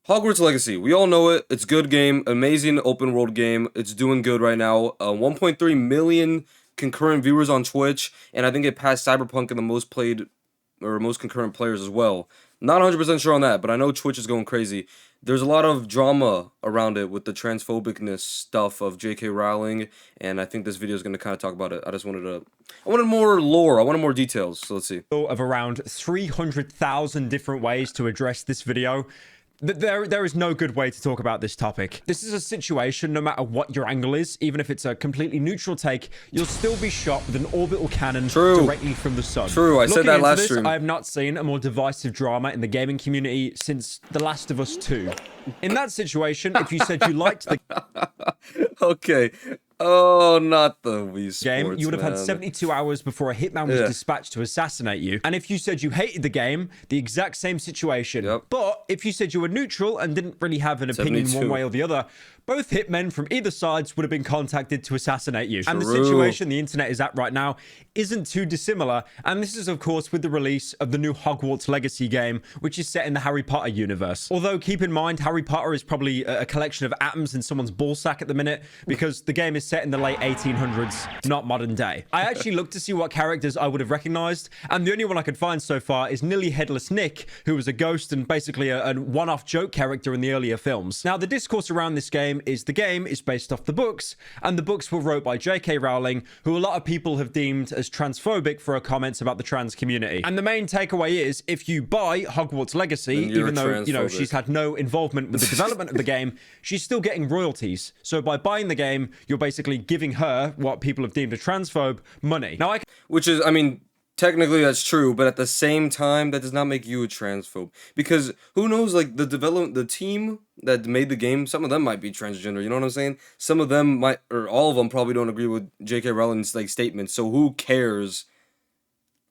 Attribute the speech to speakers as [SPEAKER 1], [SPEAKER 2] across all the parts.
[SPEAKER 1] Hogwarts Legacy. We all know it. It's a good game. Amazing open world game. It's doing good right now. 1.3 million concurrent viewers on Twitch, and I think it passed Cyberpunk in the most played or most concurrent players as well. Not 100% sure on that, but I know Twitch is going crazy. There's a lot of drama around it with the transphobicness stuff of J.K. Rowling, and I think this video is going to kind of talk about it. I wanted more lore. I wanted more details, so let's see.
[SPEAKER 2] Of around 300,000 different ways to address this video. There is no good way to talk about this topic. This is a situation, no matter what your angle is, even if it's a completely neutral take, you'll still be shot with an orbital cannon directly from the sun.
[SPEAKER 1] True, I said that last stream.
[SPEAKER 2] I have not seen a more divisive drama in the gaming community since The Last of Us 2. In that situation, if you said you liked the
[SPEAKER 1] okay. Oh, not the Wii Sports,
[SPEAKER 2] game, you would have had 72 hours before a hitman was dispatched to assassinate you. And if you said you hated the game, the exact same situation. But if you said you were neutral and didn't really have an opinion one way or the other, both hitmen from either sides would have been contacted to assassinate you. And the situation the internet is at right now isn't too dissimilar. And this is, of course, with the release of the new Hogwarts Legacy game, which is set in the Harry Potter universe. Although, keep in mind, Harry Potter is probably a collection of atoms in someone's ballsack at the minute, because the game is set in the late 1800s, not modern day. I actually looked to see what characters I would have recognized, and the only one I could find so far is Nearly Headless Nick, who was a ghost and basically a one-off joke character in the earlier films. Now, the discourse around this game is based off the books, and the books were wrote by J.K. Rowling, who a lot of people have deemed as transphobic for her comments about the trans community. And the main takeaway is, if you buy Hogwarts Legacy, even though, you know, she's had no involvement with the development of the game, she's still getting royalties. So by buying the game, you're basically giving her, what people have deemed a transphobe, money. Now,
[SPEAKER 1] which is, I mean, technically that's true, but at the same time, that does not make you a transphobe. Because who knows, like, the team that made the game, some of them might be transgender, you know what I'm saying? Some of them might, or all of them probably don't agree with J.K. Rowling's, like, statements. So who cares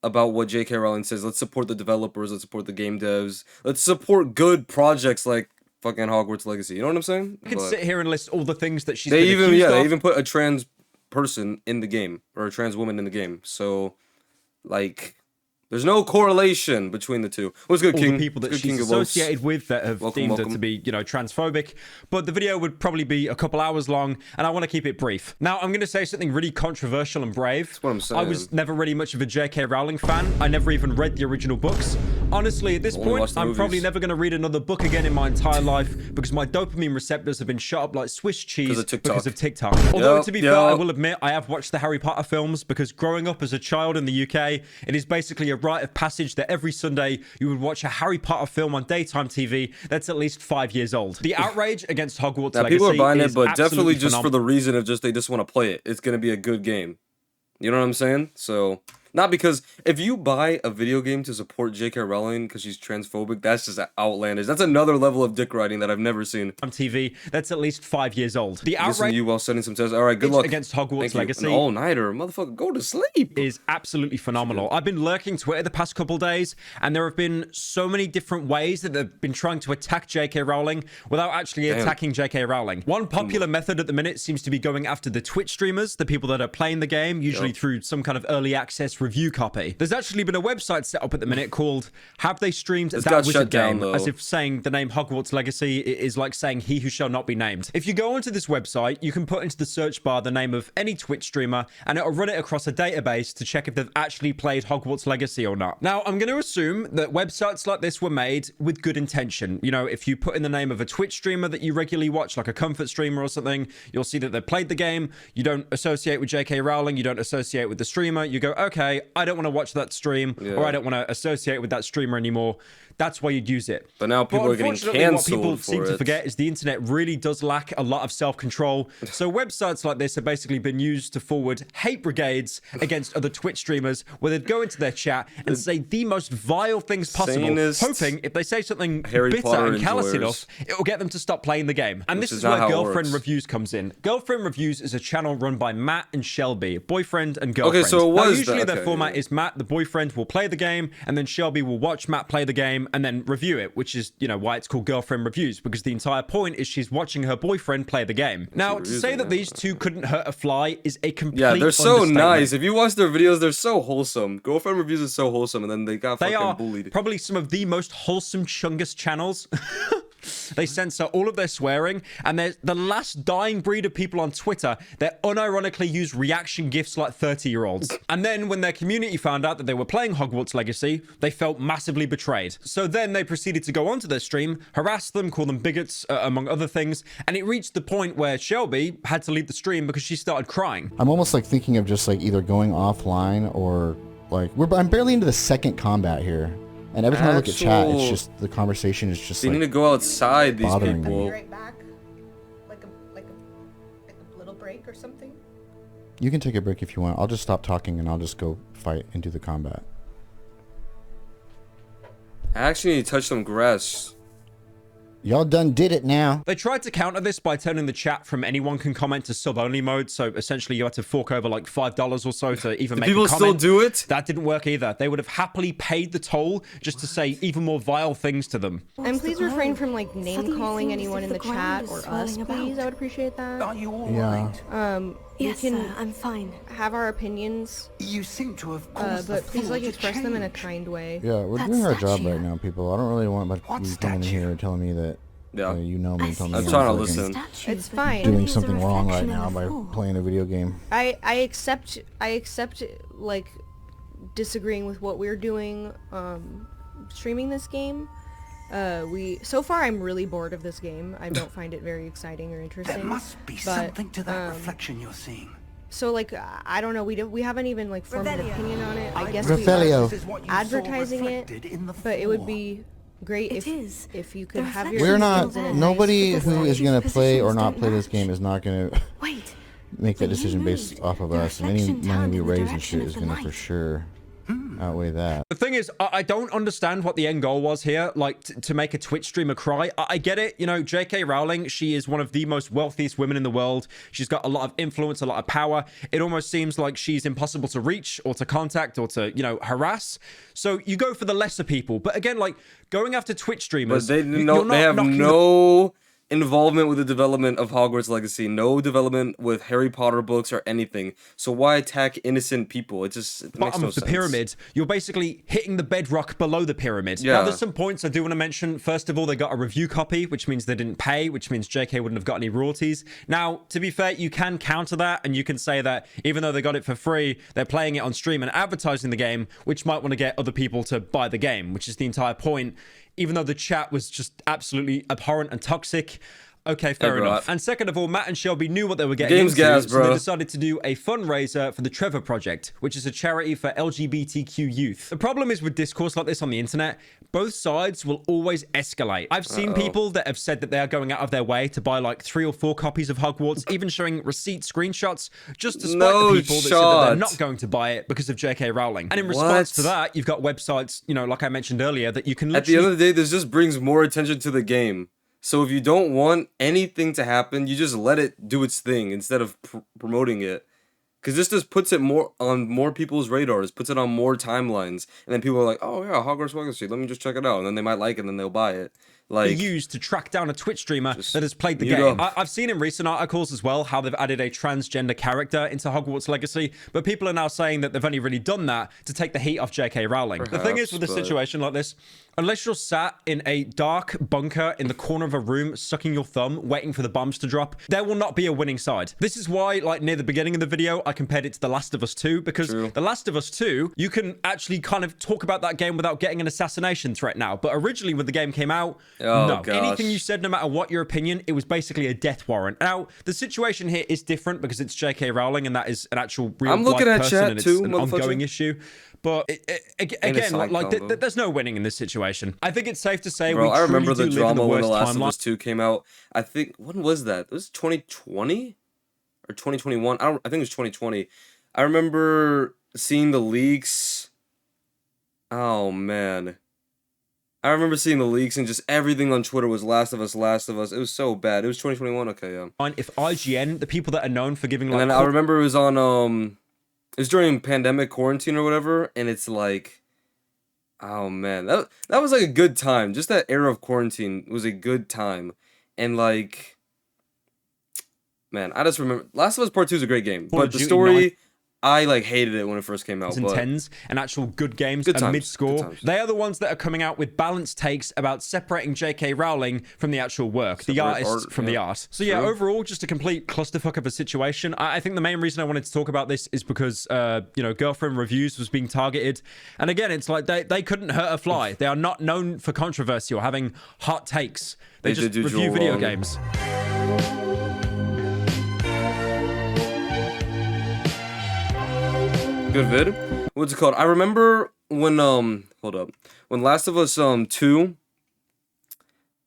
[SPEAKER 1] about what J.K. Rowling says? Let's support the developers, let's support the game devs, let's support good projects like fucking Hogwarts Legacy, you know what I'm saying?
[SPEAKER 2] I could sit here and list all the things that she's
[SPEAKER 1] they
[SPEAKER 2] been accused of.
[SPEAKER 1] they even put a trans person in the game, or a trans woman in the game, so like there's no correlation between the two. What's good, King?
[SPEAKER 2] All the people that she's associated with that have deemed her to be, you know, transphobic. But the video would probably be a couple hours long, and I want to keep it brief. Now, I'm going to say something really controversial and brave.
[SPEAKER 1] That's what I'm saying.
[SPEAKER 2] I was never really much of a J.K. Rowling fan. I never even read the original books. Honestly, at this point, I'm probably never going to read another book again in my entire life, because my dopamine receptors have been shot up like Swiss cheese because of TikTok. Although, to be fair, I will admit, I have watched the Harry Potter films, because growing up as a child in the UK, it is basically a rite of passage that every Sunday you would watch a Harry Potter film on daytime TV that's at least 5 years old. The outrage against Hogwarts Legacy
[SPEAKER 1] people are buying it, but
[SPEAKER 2] definitely
[SPEAKER 1] just for the reason of they just want to play it. It's going to be a good game. You know what I'm saying? So, not because if you buy a video game to support J.K. Rowling because she's transphobic, that's just outlandish. That's another level of dick riding that I've never seen.
[SPEAKER 2] On TV, that's at least 5 years old. The outrage
[SPEAKER 1] Listen to you while sending some tests. All right, good luck.
[SPEAKER 2] Against Hogwarts Legacy.
[SPEAKER 1] An all-nighter, motherfucker, go to sleep.
[SPEAKER 2] Is absolutely phenomenal. I've been lurking Twitter the past couple days, and there have been so many different ways that they've been trying to attack J.K. Rowling without actually attacking J.K. Rowling. One popular method at the minute seems to be going after the Twitch streamers, the people that are playing the game, usually through some kind of early access review copy. There's actually been a website set up at the minute called Have They Streamed That Wizard Game? As if saying the name Hogwarts Legacy is like saying He Who Shall Not Be Named. If you go onto this website, you can put into the search bar the name of any Twitch streamer, and it'll run it across a database to check if they've actually played Hogwarts Legacy or not. Now, I'm going to assume that websites like this were made with good intention. You know, if you put in the name of a Twitch streamer that you regularly watch, like a comfort streamer or something, you'll see that they played the game. You don't associate with J.K. Rowling, you don't associate with the streamer. You go, okay, I don't want to watch that stream, or I don't want to associate with that streamer anymore. That's why you'd use it.
[SPEAKER 1] But now people are getting canceled.
[SPEAKER 2] What people seem to forget is the internet really does lack a lot of self-control. So websites like this have basically been used to forward hate brigades against other Twitch streamers, where they'd go into their chat and say the most vile things possible, hoping if they say something bitter and callous enough, it will get them to stop playing the game. And this is where Girlfriend Reviews comes in. Girlfriend Reviews is a channel run by Matt and Shelby, boyfriend and girlfriend.
[SPEAKER 1] Okay, so it was
[SPEAKER 2] usually their format is Matt, the boyfriend, will play the game, and then Shelby will watch Matt play the game and then review it, which is, you know, why it's called Girlfriend Reviews, because the entire point is she's watching her boyfriend play the game. Now, to say that these two couldn't hurt a fly is a complete
[SPEAKER 1] they're so nice. If you watch their videos, they're so wholesome. Girlfriend Reviews is so wholesome, and then they got fucking bullied.
[SPEAKER 2] Probably some of the most wholesome Chungus channels. They censor all of their swearing, and they're the last dying breed of people on Twitter that unironically use reaction gifs like 30-year-olds. And then when their community found out that they were playing Hogwarts Legacy, they felt massively betrayed. So then they proceeded to go onto their stream, harass them, call them bigots, among other things, and it reached the point where Shelby had to leave the stream because she started crying.
[SPEAKER 3] I'm almost like thinking of just like either going offline or like I'm barely into the second combat here. And every time I look at chat, it's just the conversation is just
[SPEAKER 1] they
[SPEAKER 3] like
[SPEAKER 1] need to go outside, these people.
[SPEAKER 4] Be right back. Like a little break or something.
[SPEAKER 3] You can take a break if you want. I'll just stop talking and I'll just go fight and do the combat.
[SPEAKER 1] I actually need to touch some grass.
[SPEAKER 3] Y'all done did it now.
[SPEAKER 2] They tried to counter this by turning the chat from anyone can comment to sub-only mode, so essentially you had to fork over like $5 or so to even make a comment.
[SPEAKER 1] People still do it?
[SPEAKER 2] That didn't work either. They would have happily paid the toll just to say even more vile things to them.
[SPEAKER 4] And please refrain from like name-calling anyone in the chat or us, please. I would appreciate that.
[SPEAKER 5] Are you all right?
[SPEAKER 4] Yes, sir, I'm fine. Have our opinions.
[SPEAKER 5] You seem to have caused
[SPEAKER 4] but please like express them in a kind way.
[SPEAKER 3] Yeah, we're doing our job right now, people. I don't really want you coming in here and telling me that you know me and telling me
[SPEAKER 1] I'm trying to listen.
[SPEAKER 4] It's fine.
[SPEAKER 3] Doing something wrong right now by playing a video game.
[SPEAKER 4] I accept like disagreeing with what we're doing streaming this game. So far I'm really bored of this game. I don't find it very exciting or interesting.
[SPEAKER 5] There must be something to that reflection you're seeing.
[SPEAKER 4] So like I don't know, we haven't even like formed an opinion on it. I guess
[SPEAKER 3] Revelio.
[SPEAKER 4] we are advertising it, but it would be great if you could have your
[SPEAKER 3] We're not
[SPEAKER 4] skills in a
[SPEAKER 3] nobody
[SPEAKER 4] nice
[SPEAKER 3] who is gonna play or not play this
[SPEAKER 6] match.
[SPEAKER 3] game is not gonna make that decision based off of us, and any money we raise and shit is gonna for sure outweigh that.
[SPEAKER 2] The thing is, I don't understand what the end goal was here, like to make a Twitch streamer cry. I get it, you know, J.K. Rowling, she is one of the most wealthiest women in the world. She's got a lot of influence, a lot of power. It almost seems like she's impossible to reach or to contact or to, you know, harass. So you go for the lesser people. But again, like going after Twitch streamers,
[SPEAKER 1] but they have no involvement with the development of Hogwarts Legacy, no development with Harry Potter books or anything. So why attack innocent people? It makes
[SPEAKER 2] bottom
[SPEAKER 1] no
[SPEAKER 2] of the
[SPEAKER 1] sense.
[SPEAKER 2] pyramid, you're basically hitting the bedrock below the pyramid.
[SPEAKER 1] Yeah.
[SPEAKER 2] Now, there's some points I do want to mention. First of all, they got a review copy, which means they didn't pay, which means JK wouldn't have got any royalties. Now, to be fair, you can counter that, and you can say that even though they got it for free, they're playing it on stream and advertising the game, which might want to get other people to buy the game, which is the entire point. Even though the chat was just absolutely abhorrent and toxic. Okay, fair enough. And second of all, Matt and Shelby knew what they were getting into,
[SPEAKER 1] gas, bro.
[SPEAKER 2] so they decided to do a fundraiser for the Trevor Project, which is a charity for LGBTQ youth. The problem is with discourse like this on the internet, both sides will always escalate. I've seen people that have said that they are going out of their way to buy like 3 or 4 copies of Hogwarts, even showing receipt screenshots, just to spite the people that said that they're not going to buy it because of J.K. Rowling. And in response to that, you've got websites, you know, like I mentioned earlier, that you can literally...
[SPEAKER 1] At the end of the day, this just brings more attention to the game. So if you don't want anything to happen, you just let it do its thing instead of promoting it. Because this just puts it more on more people's radars, puts it on more timelines. And then people are like, oh yeah, Hogwarts Legacy, let me just check it out. And then they might like it and then they'll buy it. Like,
[SPEAKER 2] used to track down a Twitch streamer that has played the game. I've seen in recent articles as well how they've added a transgender character into Hogwarts Legacy, but people are now saying that they've only really done that to take the heat off J.K. Rowling. Perhaps, the thing is with a situation like this, unless you're sat in a dark bunker in the corner of a room, sucking your thumb, waiting for the bombs to drop, there will not be a winning side. This is why, like near the beginning of the video, I compared it to The Last of Us 2, because The Last of Us 2, you can actually kind of talk about that game without getting an assassination threat now. But originally when the game came out, no. Anything you said, no matter what your opinion, it was basically a death warrant. Now, the situation here is different because it's J.K. Rowling and that is an actual real life person and it's an ongoing issue. But again, like there's no winning in this situation. I think it's safe to say
[SPEAKER 1] bro,
[SPEAKER 2] we
[SPEAKER 1] I remember the
[SPEAKER 2] do
[SPEAKER 1] drama
[SPEAKER 2] live in the
[SPEAKER 1] when
[SPEAKER 2] worst
[SPEAKER 1] The Last of
[SPEAKER 2] timeline.
[SPEAKER 1] Us 2 came out. I think, when was that? It was 2020 or 2021? I think it was 2020. I remember seeing the leaks. Oh man. I remember seeing the leaks and just everything on Twitter was Last of Us, Last of Us. It was so bad. It was 2021. Okay, yeah.
[SPEAKER 2] If IGN, the people that are known for giving like...
[SPEAKER 1] And then I remember it was on, it was during pandemic quarantine or whatever, and it's like, oh man, that was like a good time. Just that era of quarantine was a good time. And like, man, I just remember, Last of Us Part 2 is a great game. But the story, I like hated it when it first came out.
[SPEAKER 2] And
[SPEAKER 1] but
[SPEAKER 2] 10s and actual good games,
[SPEAKER 1] good
[SPEAKER 2] a
[SPEAKER 1] times,
[SPEAKER 2] mid-score. They are the ones that are coming out with balanced takes about separating J.K. Rowling from the actual work, the artists from the art. So yeah, overall, just a complete clusterfuck of a situation. I think the main reason I wanted to talk about this is because, Girlfriend Reviews was being targeted. And again, it's like they couldn't hurt a fly. They are not known for controversy or having hot takes. They just review video games.
[SPEAKER 1] Good vid. What's it called? I remember when when Last of Us 2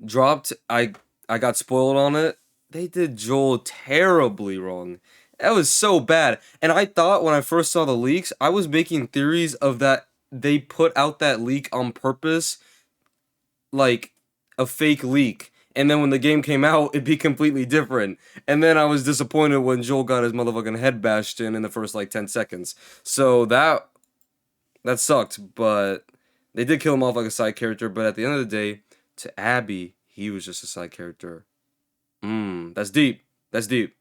[SPEAKER 1] dropped, I got spoiled on it. They did Joel terribly wrong. That was so bad. And I thought when I first saw the leaks, I was making theories of that they put out that leak on purpose, like a fake leak. And then when the game came out, it'd be completely different. And then I was disappointed when Joel got his motherfucking head bashed in the first, 10 seconds. So that sucked, but they did kill him off like a side character. But at the end of the day, to Abby, he was just a side character. That's deep. That's deep.